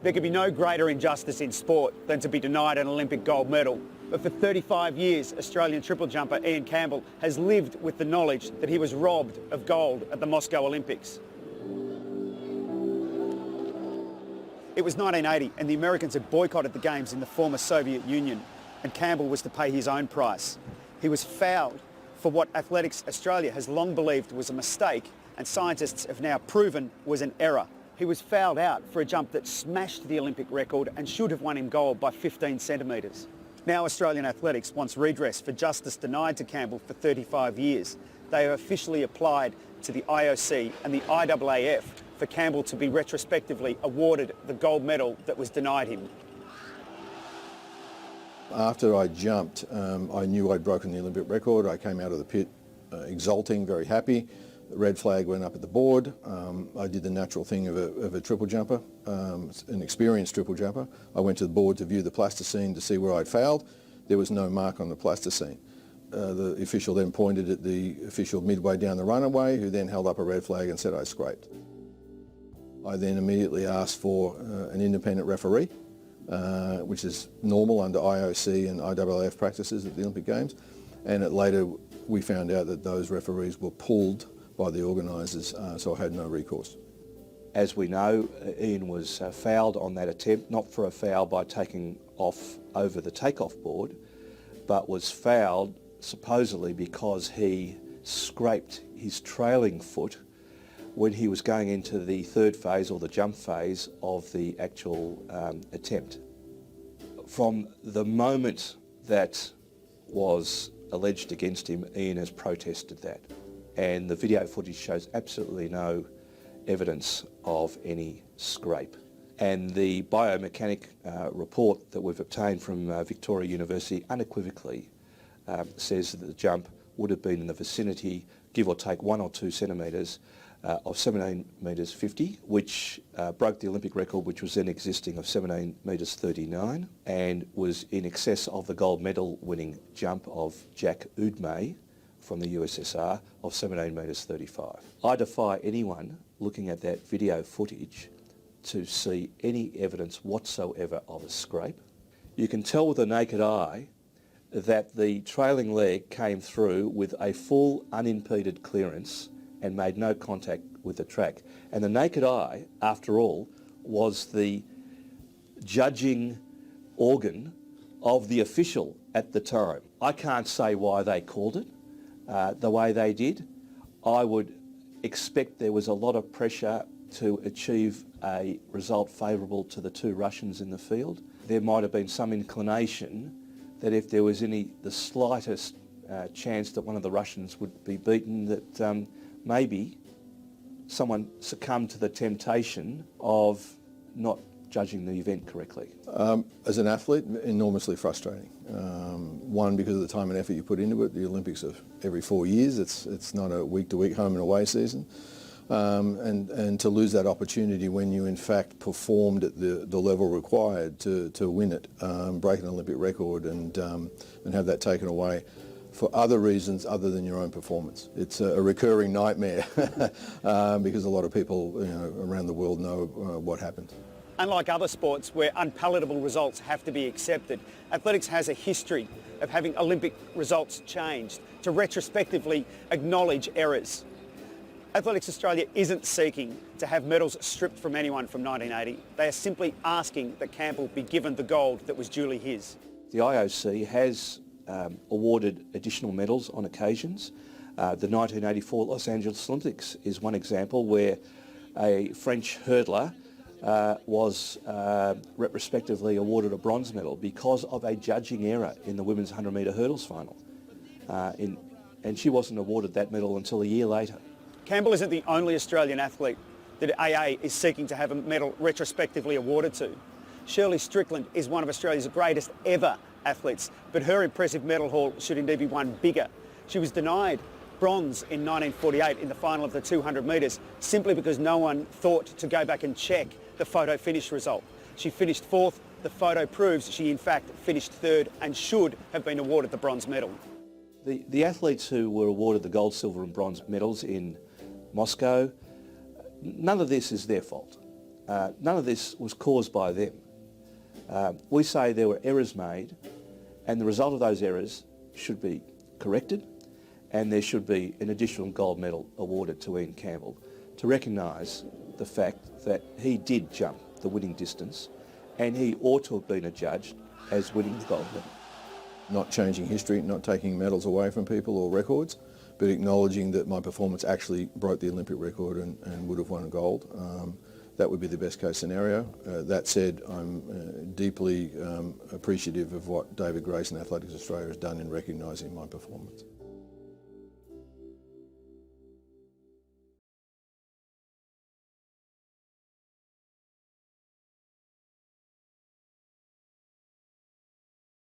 There could be no greater injustice in sport than to be denied an Olympic gold medal. But for 35 years, Australian triple jumper Ian Campbell has lived with the knowledge that he was robbed of gold at the Moscow Olympics. It was 1980 and the Americans had boycotted the Games in the former Soviet Union, and Campbell was to pay his own price. He was fouled for what Athletics Australia has long believed was a mistake and scientists have now proven was an error. He was fouled out for a jump that smashed the Olympic record and should have won him gold by 15 centimetres. Now Australian Athletics wants redress for justice denied to Campbell for 35 years. They have officially applied to the IOC and the IAAF for Campbell to be retrospectively awarded the gold medal that was denied him. After I jumped, I knew I'd broken the Olympic record. I came out of the pit exulting, very happy. The red flag went up at the board. I did the natural thing of a triple jumper, an experienced triple jumper. I went to the board to view the plasticine to see where I'd failed. There was no mark on the plasticine. The official then pointed at the official midway down the runway, who then held up a red flag and said I scraped. I then immediately asked for an independent referee, which is normal under IOC and IAAF practices at the Olympic Games, and later we found out that those referees were pulled by the organisers, so I had no recourse. As we know, Ian was fouled on that attempt, not for a foul by taking off over the takeoff board, but was fouled supposedly because he scraped his trailing foot when he was going into the third phase or the jump phase of the actual attempt. From the moment that was alleged against him, Ian has protested that. And the video footage shows absolutely no evidence of any scrape. And the biomechanic report that we've obtained from Victoria University unequivocally says that the jump would have been in the vicinity, give or take 1 or 2 centimetres, of 17 metres 50, which broke the Olympic record, which was then existing, of 17 metres 39, and was in excess of the gold medal winning jump of Jack Udme from the USSR of 17 metres 35. I defy anyone looking at that video footage to see any evidence whatsoever of a scrape. You can tell with the naked eye that the trailing leg came through with a full unimpeded clearance and made no contact with the track. And the naked eye, after all, was the judging organ of the official at the time. I can't say why they called it the way they did. I would expect there was a lot of pressure to achieve a result favourable to the 2 Russians in the field. There might have been some inclination that if there was the slightest chance that one of the Russians would be beaten, that maybe someone succumbed to the temptation of not judging the event correctly. As an athlete, enormously frustrating. One, because of the time and effort you put into it. The Olympics are every 4 years. It's not a week-to-week home and away season. And to lose that opportunity when you in fact performed at the level required to win it, break an Olympic record and have that taken away for other reasons other than your own performance. It's a recurring nightmare because a lot of people around the world know what happened. Unlike other sports where unpalatable results have to be accepted, athletics has a history of having Olympic results changed to retrospectively acknowledge errors. Athletics Australia isn't seeking to have medals stripped from anyone from 1980. They are simply asking that Campbell be given the gold that was duly his. The IOC has awarded additional medals on occasions. The 1984 Los Angeles Olympics is one example where a French hurdler was retrospectively awarded a bronze medal because of a judging error in the women's 100 metre hurdles final. And she wasn't awarded that medal until a year later. Campbell isn't the only Australian athlete that AA is seeking to have a medal retrospectively awarded to. Shirley Strickland is one of Australia's greatest ever athletes, but her impressive medal haul should indeed be one bigger. She was denied bronze in 1948 in the final of the 200 metres simply because no one thought to go back and check the photo finish result. She finished 4th. The photo proves she in fact finished 3rd and should have been awarded the bronze medal. The athletes who were awarded the gold, silver and bronze medals in Moscow, none of this is their fault. none of this was caused by them. We say there were errors made, and the result of those errors should be corrected, and there should be an additional gold medal awarded to Ian Campbell to recognise the fact that he did jump the winning distance, and he ought to have been adjudged as winning the gold medal. Not changing history, not taking medals away from people or records, but acknowledging that my performance actually broke the Olympic record and would have won a gold. That would be the best case scenario. That said, I'm deeply appreciative of what David Gleeson Athletics Australia has done in recognising my performance.